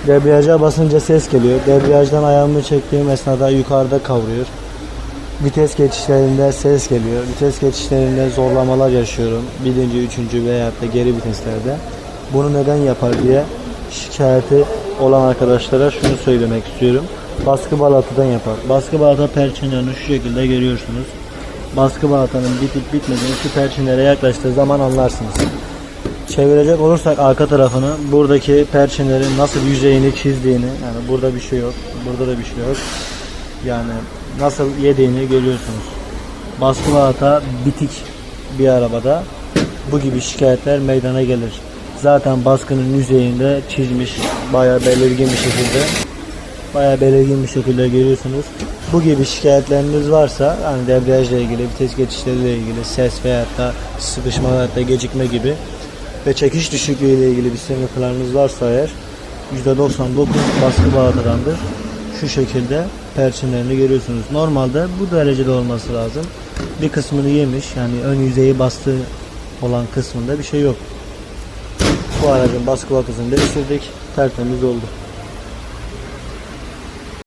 Debriyaja basınca ses geliyor. Debriyajdan ayağımı çektiğim esnada yukarıda kavruyor. Vites geçişlerinde ses geliyor. Vites geçişlerinde zorlamalar yaşıyorum. Birinci, üçüncü veya da geri viteslerde. Bunu neden yapar diye şikayeti olan arkadaşlara şunu söylemek istiyorum. Baskı balatadan yapar. Baskı balata perçinlerini şu şekilde görüyorsunuz. Baskı balatanın bitip bitmediğini şu perçinlere yaklaştığı zaman anlarsınız. Çevirecek olursak arka tarafını, buradaki perçinlerin nasıl yüzeyini çizdiğini, yani burada bir şey yok, burada da bir şey yok. Yani nasıl yediğini görüyorsunuz. Baskı balata bitik bir arabada bu gibi şikayetler meydana gelir. Zaten baskının yüzeyinde çizmiş, bayağı belirgin bir şekilde görüyorsunuz. Bu gibi şikayetleriniz varsa, hani debriyajla ilgili, vites geçişleriyle ilgili, ses veyahut da sıkışma veyahut da gecikme gibi ve çekiş düşüklüğü ile ilgili bir sıkıntılarınız varsa eğer %99 baskı balatadandır. Şu şekilde perçinlerini görüyorsunuz. Normalde bu derecede olması lazım. Bir kısmını yemiş, yani ön yüzeyi bastığı olan kısmında bir şey yok. Bu aracın baskı balatasını değiştirdik. Tertemiz oldu.